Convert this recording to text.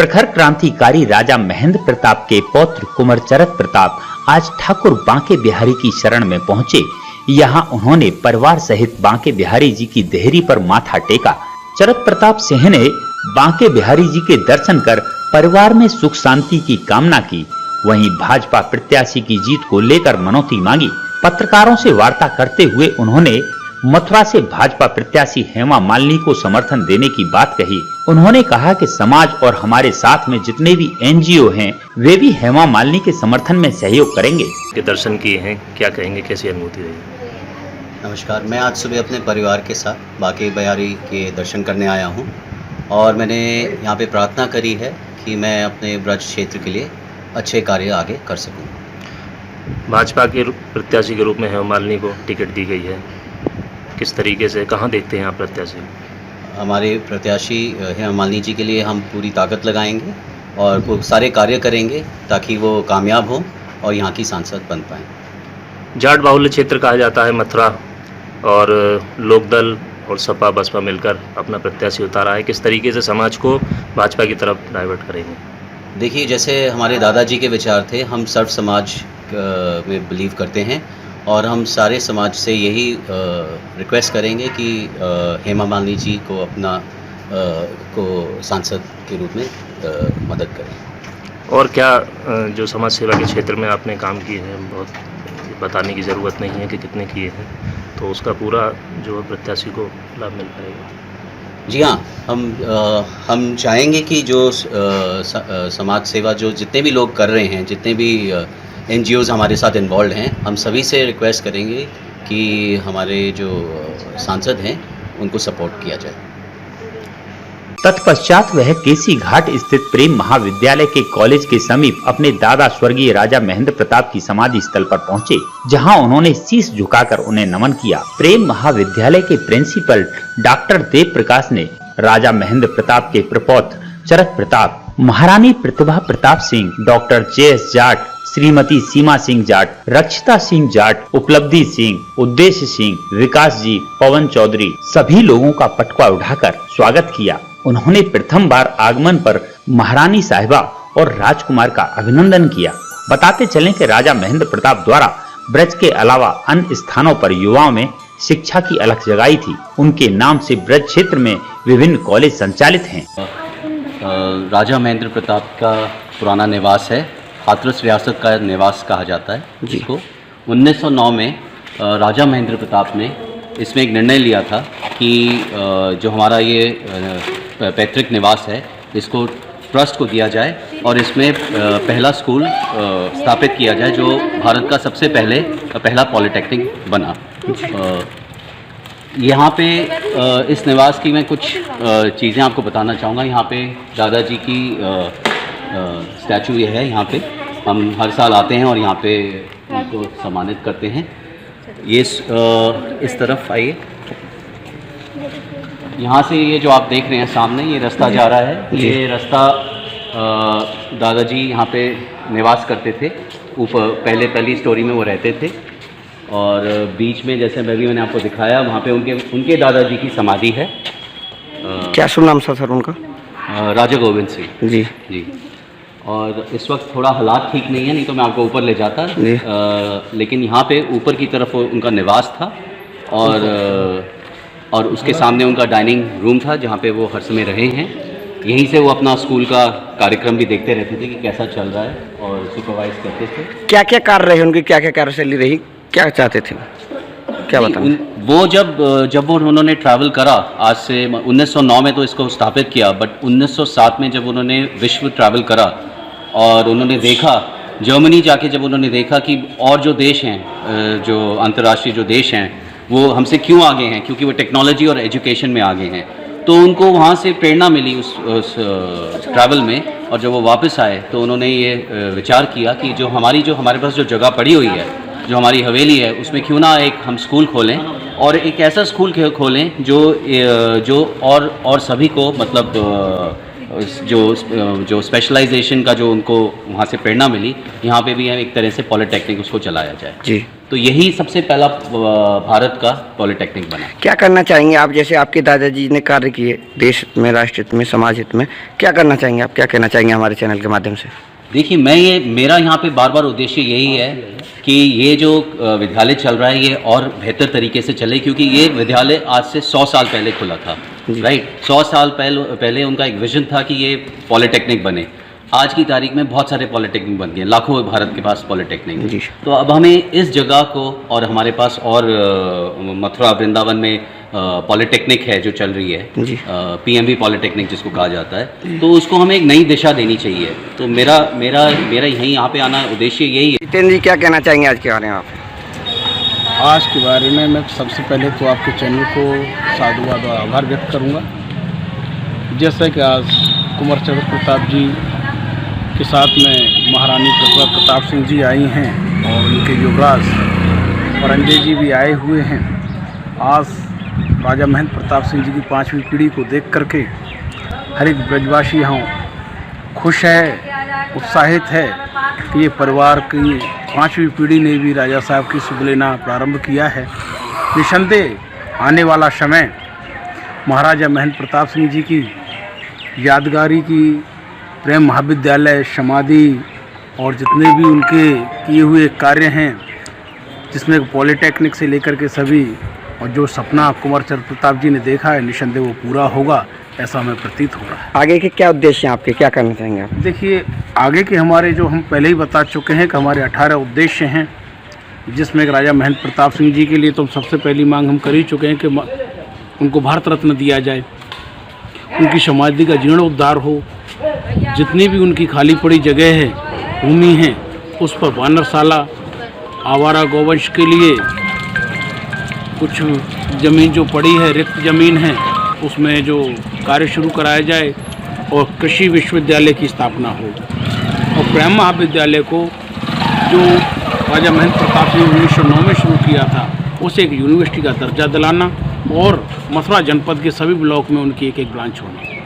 प्रखर क्रांतिकारी राजा महेंद्र प्रताप के पौत्र कुंवर चरक प्रताप आज ठाकुर बांके बिहारी की शरण में पहुंचे। यहाँ उन्होंने परिवार सहित बांके बिहारी जी की देहरी पर माथा टेका। चरक प्रताप सिंह ने बांके बिहारी जी के दर्शन कर परिवार में सुख शांति की कामना की। वहीं भाजपा प्रत्याशी की जीत को लेकर मनौती मांगी। पत्रकारों से वार्ता करते हुए उन्होंने मथुरा से भाजपा प्रत्याशी हेमा मालिनी को समर्थन देने की बात कही। उन्होंने कहा कि समाज और हमारे साथ में जितने भी एनजीओ हैं, वे भी हेमा मालिनी के समर्थन में सहयोग करेंगे। के दर्शन किए हैं, क्या कहेंगे, कैसी अनुभूति रही? नमस्कार, मैं आज सुबह अपने परिवार के साथ बांके बिहारी के दर्शन करने आया हूं और मैंने यहाँ पे प्रार्थना करी है कि मैं अपने ब्रज क्षेत्र के लिए अच्छे कार्य आगे कर सकूं। भाजपा के प्रत्याशी के रूप में हेमा मालिनी को टिकट दी गई है, किस तरीके से, कहाँ देखते हैं आप प्रत्याशी? हमारे प्रत्याशी हेमा मालिनी जी के लिए हम पूरी ताकत लगाएंगे और वो सारे कार्य करेंगे ताकि वो कामयाब हो और यहाँ की सांसद बन पाएँ। जाट बाहुल्य क्षेत्र कहा जाता है मथुरा, और लोकदल और सपा बसपा मिलकर अपना प्रत्याशी उतारा है। किस तरीके से समाज को भाजपा की तरफ डाइवर्ट करेंगे? देखिए, जैसे हमारे दादाजी के विचार थे, हम सर्व समाज में बिलीव करते हैं और हम सारे समाज से यही रिक्वेस्ट करेंगे कि हेमा मालिनी जी को अपना को सांसद के रूप में मदद करें। और क्या जो समाज सेवा के क्षेत्र में आपने काम किए हैं, बहुत बताने की ज़रूरत नहीं है कि कितने किए हैं, तो उसका पूरा जो प्रत्याशी को लाभ मिल पाएगा? जी हाँ, हम चाहेंगे कि जो समाज सेवा जो जितने भी लोग कर रहे हैं, जितने भी एनजीओज़ हमारे साथ इन्वॉल्व हैं, हम सभी से रिक्वेस्ट करेंगे कि हमारे जो सांसद हैं उनको सपोर्ट किया जाए। तत्पश्चात वह केसी घाट स्थित प्रेम महाविद्यालय के कॉलेज के समीप अपने दादा स्वर्गीय राजा महेंद्र प्रताप की समाधि स्थल पर पहुंचे, जहां उन्होंने शीश झुकाकर उन्हें नमन किया। प्रेम महाविद्यालय के प्रिंसिपल डॉक्टर देव प्रकाश ने राजा महेंद्र प्रताप के प्रपौत्र चरक प्रताप, महारानी प्रतिभा प्रताप सिंह, डॉक्टर JS जाट, श्रीमती सीमा सिंह जाट, रक्षिता सिंह जाट, उपलब्धि सिंह, उद्देश्य सिंह, विकास जी, पवन चौधरी, सभी लोगों का पटुआ उठाकर स्वागत किया। उन्होंने प्रथम बार आगमन पर महारानी साहिबा और राजकुमार का अभिनंदन किया। बताते चलें कि राजा महेंद्र प्रताप द्वारा ब्रज के अलावा अन्य स्थानों पर युवाओं में शिक्षा की अलख जगाई थी। उनके नाम से ब्रज क्षेत्र में विभिन्न कॉलेज संचालित हैं। राजा महेंद्र प्रताप का पुराना निवास है, हाथरस रियासत का निवास कहा जाता है जिसको 1909 में राजा महेंद्र प्रताप ने इसमें एक निर्णय लिया था कि जो हमारा ये पैतृक निवास है इसको ट्रस्ट को दिया जाए और इसमें पहला स्कूल स्थापित किया जाए जो भारत का सबसे पहला पॉलिटेक्निक बना। यहाँ पे इस निवास की मैं कुछ चीज़ें आपको बताना चाहूँगा। यहाँ पे दादाजी की स्टैचू ये है, यहाँ पे हम हर साल आते हैं और यहाँ पे उनको सम्मानित करते हैं। ये इस तरफ आइए, यहाँ से ये जो आप देख रहे हैं सामने ये रास्ता जा रहा है, ये रास्ता दादाजी यहाँ पे निवास करते थे। ऊपर पहली स्टोरी में वो रहते थे और बीच में जैसे अभी मैंने आपको दिखाया वहाँ पे उनके दादाजी की समाधि है। क्या शुभ नाम था सर उनका? राजा गोविंद सिंह जी जी। और इस वक्त थोड़ा हालात ठीक नहीं है, नहीं तो मैं आपको ऊपर ले जाता। लेकिन यहाँ पे ऊपर की तरफ उनका निवास था और उसके सामने उनका डाइनिंग रूम था जहाँ पे वो हर समय रहे हैं। यहीं से वो अपना स्कूल का कार्यक्रम भी देखते रहते थे कि कैसा चल रहा है और सुपरवाइज करते थे। क्या क्या कार्य रहे उनकी, क्या क्या कार्यशैली रही, क्या चाहते थे, क्या बताएं? वो जब उन्होंने ट्रैवल करा, आज से 1909 में तो इसको स्थापित किया, बट 1907 में जब उन्होंने विश्व ट्रैवल करा और उन्होंने देखा, जर्मनी जाके जब उन्होंने देखा कि और जो देश हैं, जो अंतर्राष्ट्रीय जो देश हैं वो हमसे क्यों आगे हैं, क्योंकि वो टेक्नोलॉजी और एजुकेशन में आगे हैं, तो उनको वहाँ से प्रेरणा मिली उस ट्रैवल में। और जब वो वापस आए तो उन्होंने ये विचार किया कि जो हमारे पास जो जगह पड़ी हुई है, जो हमारी हवेली है, उसमें क्यों ना एक हम स्कूल खोलें और एक ऐसा स्कूल खोलें जो और सभी को मतलब जो स्पेशलाइजेशन का जो उनको वहाँ से प्रेरणा मिली, यहाँ पे भी हम एक तरह से पॉलिटेक्निक उसको चलाया जाए। जी, तो यही सबसे पहला भारत का पॉलिटेक्निक बना। क्या करना चाहेंगे आप, जैसे आपके दादाजी ने कार्य किए देश में, राष्ट्र हित में, समाज हित में, क्या करना चाहेंगे आप, क्या कहना चाहेंगे हमारे चैनल के माध्यम से? देखिए, मेरा यहाँ पे बार बार उद्देश्य यही है कि ये जो विद्यालय चल रहा है ये और बेहतर तरीके से चले, क्योंकि ये विद्यालय आज से 100 साल पहले खुला था, राइट। 100 साल पहले उनका एक विजन था कि ये पॉलिटेक्निक बने। आज की तारीख में बहुत सारे पॉलिटेक्निक बन गए, लाखों भारत के पास पॉलिटेक्निक जी। तो अब हमें इस जगह को, और हमारे पास और मथुरा वृंदावन में पॉलिटेक्निक है जो चल रही है, PMB पॉलिटेक्निक जिसको कहा जाता है, तो उसको हमें एक नई दिशा देनी चाहिए। तो मेरा यहीं यहाँ पे आना उद्देश्य यही है। जितेंद्र जी, क्या कहना चाहेंगे आज के बारे में आप? आज के बारे में मैं सबसे पहले तो आपके चैनल को साधुवाद और आभार व्यक्त करूंगा। जैसे कि आज कुंवर चंद्र प्रताप जी के साथ में महारानी प्रतिभा प्रताप सिंह जी आई हैं और उनके युवराज औरंगजेब जी भी आए हुए हैं। आज राजा महेंद्र प्रताप सिंह जी की 5वीं पीढ़ी को देख करके हर एक ब्रजवासी यहाँ खुश है, उत्साहित है कि ये परिवार की 5वीं पीढ़ी ने भी राजा साहब की सुध लेना प्रारंभ किया है। निसंदेह आने वाला समय महाराजा महेंद्र प्रताप सिंह जी की यादगारी की प्रेम महाविद्यालय, समाधि और जितने भी उनके किए हुए कार्य हैं, जिसमें पॉलिटेक्निक से लेकर के सभी, और जो सपना कुंवर चंद्र प्रताप जी ने देखा है, निसंदेह वो पूरा होगा, ऐसा हमें प्रतीत हो रहा है। आगे के क्या उद्देश्य हैं आपके, क्या करना चाहेंगे आप? देखिए, आगे के हमारे जो हम पहले ही बता चुके हैं कि हमारे 18 उद्देश्य हैं, जिसमें एक राजा महेंद्र प्रताप सिंह जी के लिए तो सबसे पहली मांग हम कर ही चुके हैं कि उनको भारत रत्न दिया जाए, उनकी समाधि का जीर्णोद्धार हो, जितनी भी उनकी खाली पड़ी जगह है, भूमि है, उस पर वानरशाला, आवारा गौवंश के लिए कुछ ज़मीन जो पड़ी है, रिक्त ज़मीन है, उसमें जो कार्य शुरू कराया जाए और कृषि विश्वविद्यालय की स्थापना हो, और प्रेम महाविद्यालय को जो राजा महेंद्र प्रताप सिंह 1909 में शुरू किया था, उसे एक यूनिवर्सिटी का दर्जा दिलाना और मथुरा जनपद के सभी ब्लॉक में उनकी एक ब्रांच होना।